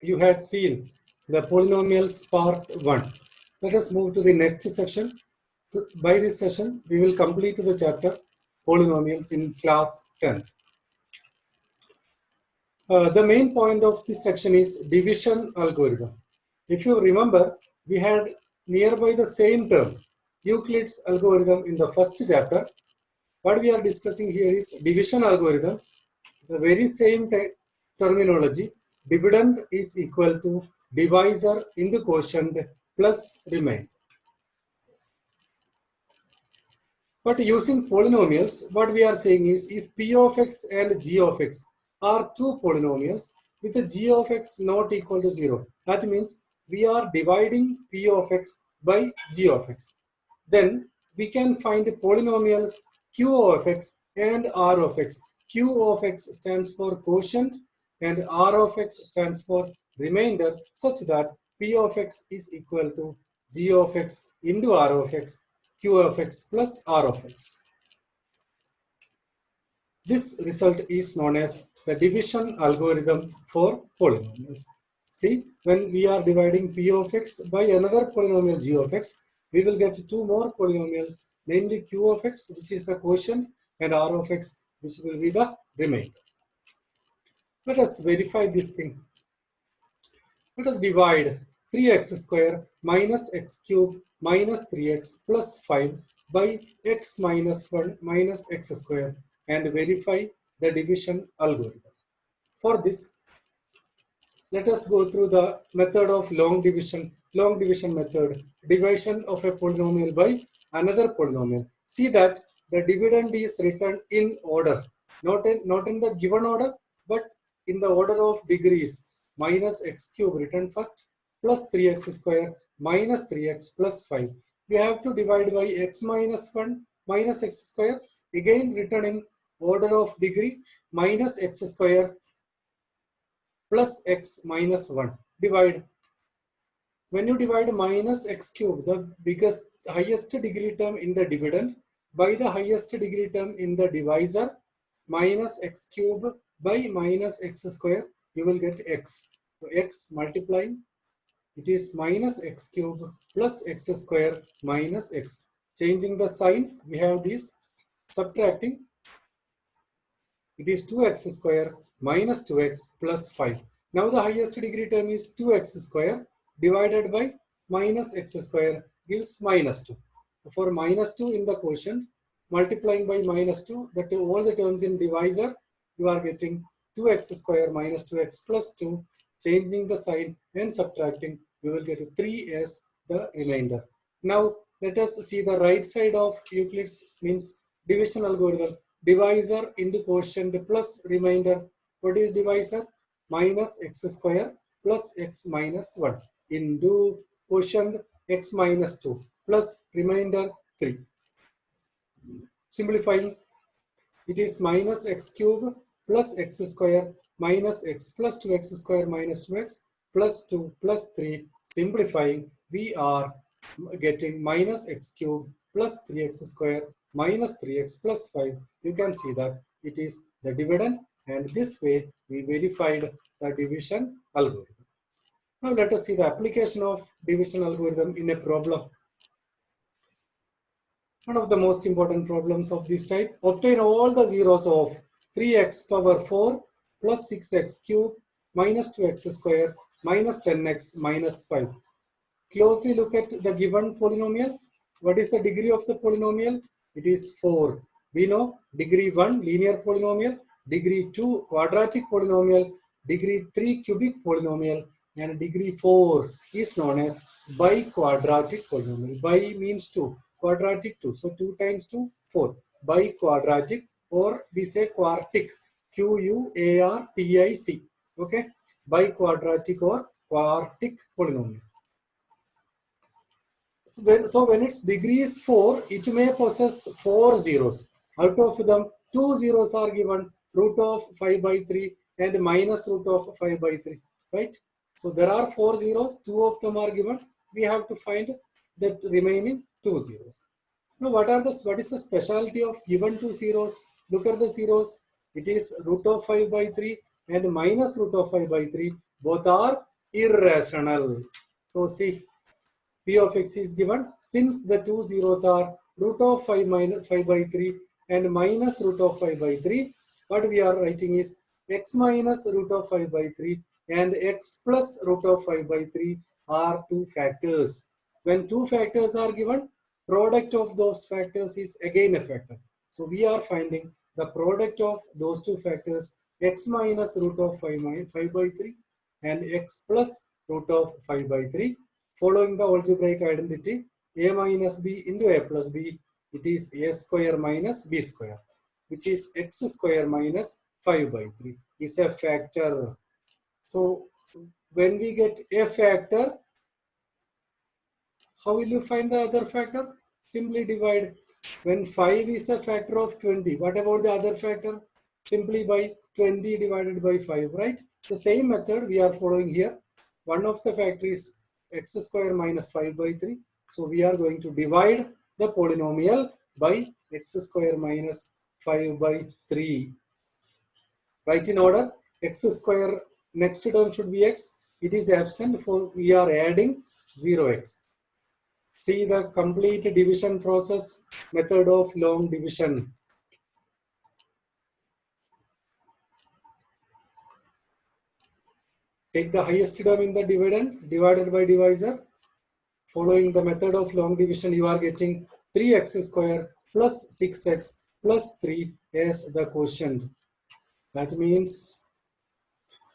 you had seen the polynomials part 1. Let us move to the next section. By this session, we will complete the chapter polynomials in class 10th. The main point of this section is division algorithm. If you remember, we had nearby the same term, Euclid's algorithm, in the first chapter. What we are discussing here is division algorithm. The very same terminology. Dividend is equal to divisor into quotient plus remainder. But using polynomials, what we are saying is if p of x and g of x are two polynomials with a g of x not equal to 0, that means we are dividing p of x by g of x. Then we can find polynomials q of x and r of x. Q of x stands for quotient and r of x stands for remainder, such that p of x is equal to g of x into r of x, q of x plus r of x. This result is known as the division algorithm for polynomials. See, when we are dividing p of x by another polynomial g of x, we will get two more polynomials, namely q of x, which is the quotient, and r of x, which will be the remainder. Let us verify this thing. Let us divide 3x square minus x cube minus 3x plus 5 by x minus 1 minus x square and verify the division algorithm. For this, let us go through the method of long division method, division of a polynomial by another polynomial. See that the dividend is written in order, not in the given order, but in the order of degrees. Minus x cube written first, plus 3x square minus 3x plus 5. We have to divide by x minus 1 minus x square, again written in order of degree, minus x square plus x minus 1. Divide. When you divide minus x cube, the highest degree term in the dividend, by the highest degree term in the divisor, minus x cube by minus x square, you will get x. So x multiplying, it is minus x cube plus x square minus x. Changing the signs, we have this. Subtracting, it is 2x square minus 2x plus 5. Now the highest degree term is 2x square divided by minus x square gives minus 2. For minus 2 in the quotient, multiplying by minus 2, that all the terms in divisor, you are getting 2x square minus 2x plus 2. Changing the sign and subtracting, you will get 3 as the remainder. Now let us see the right side of Euclid's means division algorithm. Divisor into quotient plus remainder. What is divisor? Minus x square plus x minus 1 into quotient x minus 2 plus remainder 3. Simplifying, it is minus x cube plus x square minus x plus 2x square minus 2x plus 2 plus 3. Simplifying, we are getting minus x cube plus 3x square minus 3x plus 5. You can see that it is the dividend, and this way we verified the division algorithm. Now let us see the application of division algorithm in a problem. One of the most important problems of this type: obtain all the zeros of 3x power 4 plus 6x cube minus 2x square minus 10x minus 5. Closely look at the given polynomial. What is the degree of the polynomial? It is 4. We know degree 1 linear polynomial, degree 2 quadratic polynomial, degree 3 cubic polynomial, and degree 4 is known as biquadratic polynomial. Bi means 2, quadratic 2. So 2 times 2, 4. Biquadratic, or we say quartic, Q-U-A-R-T-I-C. Okay, biquadratic or quartic polynomial. So when its degree is 4, it may possess 4 zeros. Out of them, 2 zeros are given, root of 5 by 3 and minus root of 5 by 3, right? So there are 4 zeros, 2 of them are given. We have to find the remaining 2 zeros. Now what is the specialty of given 2 zeros? Look at the zeros. It is root of 5 by 3 and minus root of 5 by 3. Both are irrational. So see, P of x is given. Since the two zeros are root of 5 minus 5 by 3 and minus root of 5 by 3, what we are writing is x minus root of 5 by 3 and x plus root of 5 by 3 are two factors. When two factors are given, product of those factors is again a factor. So we are finding the product of those two factors, x minus root of 5 by 3 and x plus root of 5 by 3. Following the algebraic identity, a minus b into a plus b, it is a square minus b square, which is x square minus 5 by 3 is a factor. So when we get a factor, how will you find the other factor? Simply divide. When 5 is a factor of 20, what about the other factor? Simply by 20 divided by 5, right? The same method we are following here. One of the factor is x square minus 5 by 3. So we are going to divide the polynomial by x square minus 5 by 3. Right in order, x square, next term should be x. It is absent, for we are adding 0x. See the complete division process, method of long division. Take the highest term in the dividend divided by divisor. Following the method of long division, you are getting 3x square plus 6x plus 3 as the quotient. That means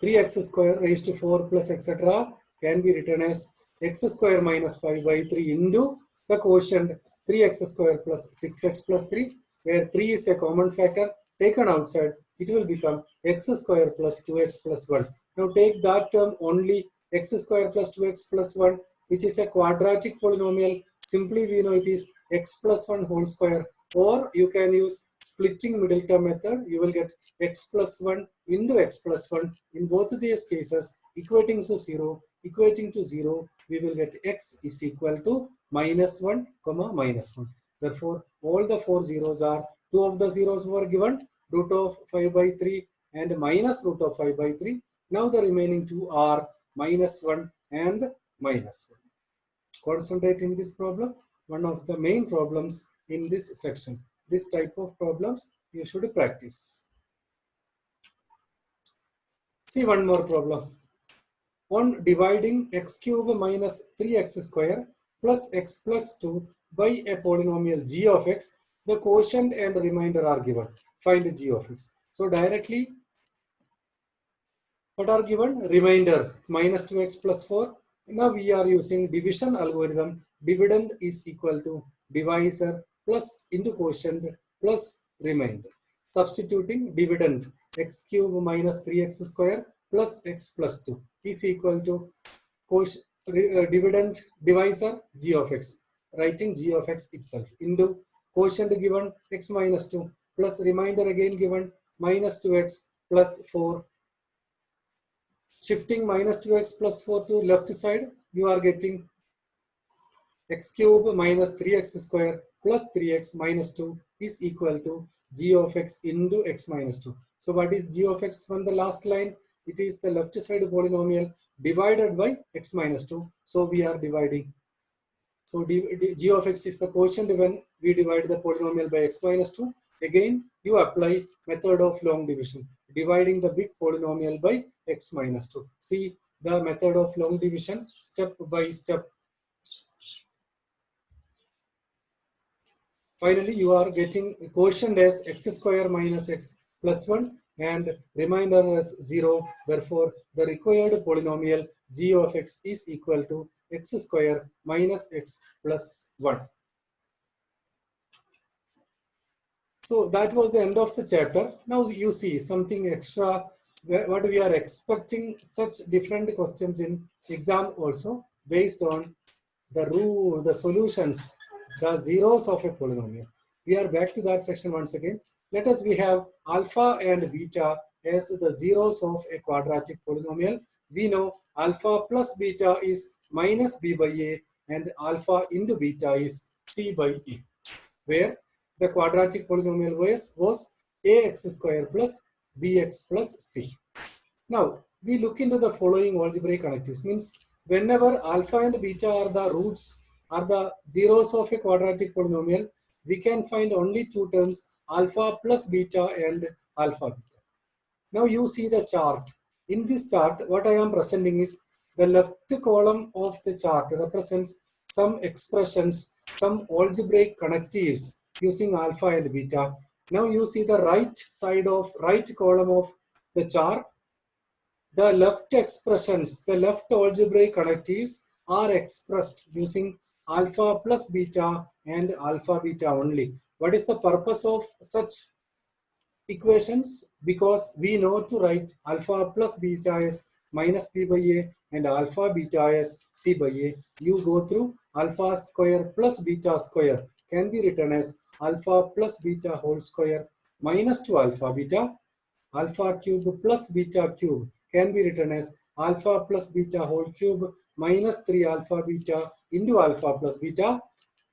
3x square raised to 4 plus etc. can be written as x square minus 5 by 3 into the quotient 3x square plus 6x plus 3, where 3 is a common factor taken outside, it will become x square plus 2x plus 1. Now take that term only, x square plus 2x plus 1, which is a quadratic polynomial. Simply we know it is x plus 1 whole square, or you can use splitting middle term method. You will get x plus 1 into x plus 1. In both of these cases, equating to 0, we will get x is equal to minus 1, comma minus 1. Therefore, all the four zeros are, two of the zeros were given, root of 5 by 3 and minus root of 5 by 3. Now the remaining two are minus 1 and minus 1. Concentrate in this problem, one of the main problems in this section. This type of problems you should practice. See one more problem. On dividing x cube minus 3x square plus x plus 2 by a polynomial g of x, the quotient and remainder are given. Find g of x. So directly, what are given? Remainder minus 2x plus 4. Now we are using division algorithm. Dividend is equal to divisor plus into quotient plus remainder. Substituting dividend, x cube minus 3x square plus x plus 2 is equal to quotient, dividend divisor g of x. Writing g of x itself into quotient given x minus 2 plus remainder again given minus 2x plus 4. Shifting minus 2x plus 4 to left side, you are getting x cube minus 3x square plus 3x minus 2 is equal to g of x into x minus 2. So what is g of x from the last line? It is the left side polynomial divided by x minus 2. So we are dividing. So g of x is the quotient when we divide the polynomial by x minus 2. Again, you apply method of long division, dividing the big polynomial by x minus 2. See the method of long division step by step. Finally, you are getting quotient as x square minus x plus 1 and remainder as 0. Therefore, the required polynomial g of x is equal to x square minus x plus 1. So that was the end of the chapter. Now you see something extra, what we are expecting such different questions in exam also based on the rule, the solutions, the zeros of a polynomial. We are back to that section once again. Let us, we have alpha and beta as the zeros of a quadratic polynomial. We know alpha plus beta is minus b by a and alpha into beta is c by e, where the quadratic polynomial was ax square plus bx plus c. Now, we look into the following algebraic connectives. Means whenever alpha and beta are the roots, are the zeros of a quadratic polynomial, we can find only two terms, alpha plus beta and alpha beta. Now you see the chart. In this chart, what I am presenting is the left column of the chart represents some expressions, some algebraic connectives using alpha and beta. Now you see the right column of the chart. The left expressions, the left algebraic connectives are expressed using alpha plus beta and alpha beta only. What is the purpose of such equations? Because we know to write alpha plus beta as minus p by a and alpha beta as c by a. You go through alpha square plus beta square can be written as alpha plus beta whole square minus 2 alpha beta. Alpha cube plus beta cube can be written as alpha plus beta whole cube minus 3 alpha beta into alpha plus beta.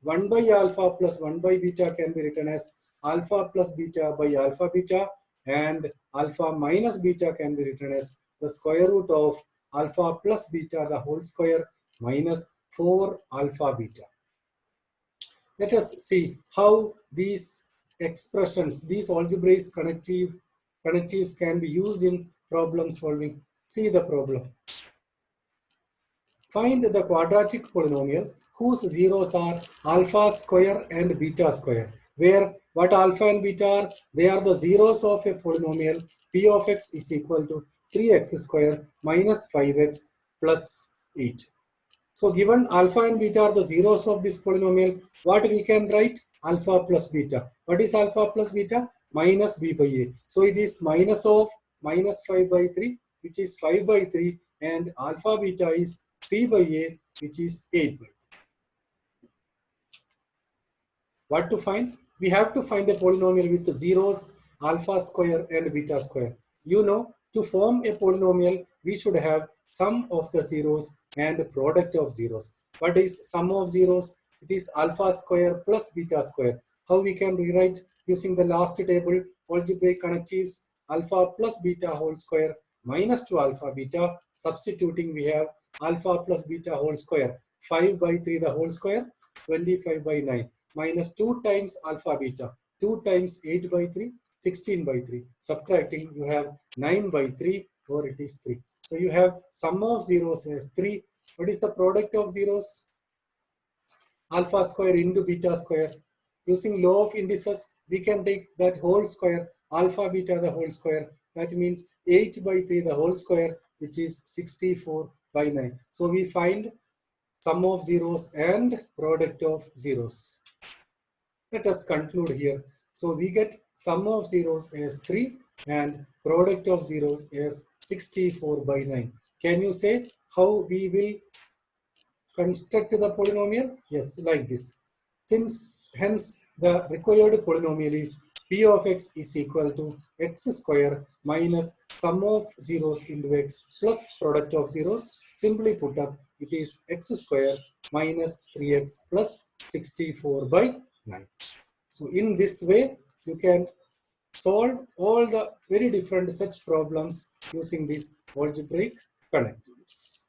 1 by alpha plus 1 by beta can be written as alpha plus beta by alpha beta, and alpha minus beta can be written as the square root of alpha plus beta the whole square minus 4 alpha beta. Let us see how these expressions, these algebraic connectives can be used in problem solving. See the problem. Find the quadratic polynomial whose zeros are alpha square and beta square, where what alpha and beta are, they are the zeros of a polynomial p of x is equal to 3x square minus 5x plus 8. So given alpha and beta are the zeros of this polynomial, what we can write? Alpha plus beta. What is alpha plus beta? Minus b by a. So it is minus of minus 5 by 3, which is 5 by 3, and alpha beta is c by a, which is 8 by 3. What to find? We have to find a polynomial with the zeros, alpha square and beta square. You know, to form a polynomial, we should have sum of the zeros and product of zeros. What is sum of zeros? It is alpha square plus beta square. How we can rewrite? Using the last table, algebraic connectives, alpha plus beta whole square minus 2 alpha beta. Substituting, we have alpha plus beta whole square, 5 by 3 the whole square, 25 by 9, minus 2 times alpha beta, 2 times 8 by 3, 16 by 3. Subtracting, you have 9 by 3, or it is 3. So you have sum of zeros as 3. What is the product of zeros? Alpha square into beta square. Using law of indices, we can take that whole square, alpha beta the whole square. That means 8 by 3 the whole square, which is 64 by 9. So we find sum of zeros and product of zeros. Let us conclude here. So we get sum of zeros as 3 and product of zeros as 64 by 9. Can you say how we will construct the polynomial? Yes, like this. Hence the required polynomial is p of x is equal to x square minus sum of zeros into x plus product of zeros. Simply put up, it is x square minus 3x plus 64 by 9. So in this way, you can solve all the very different such problems using these algebraic connectives.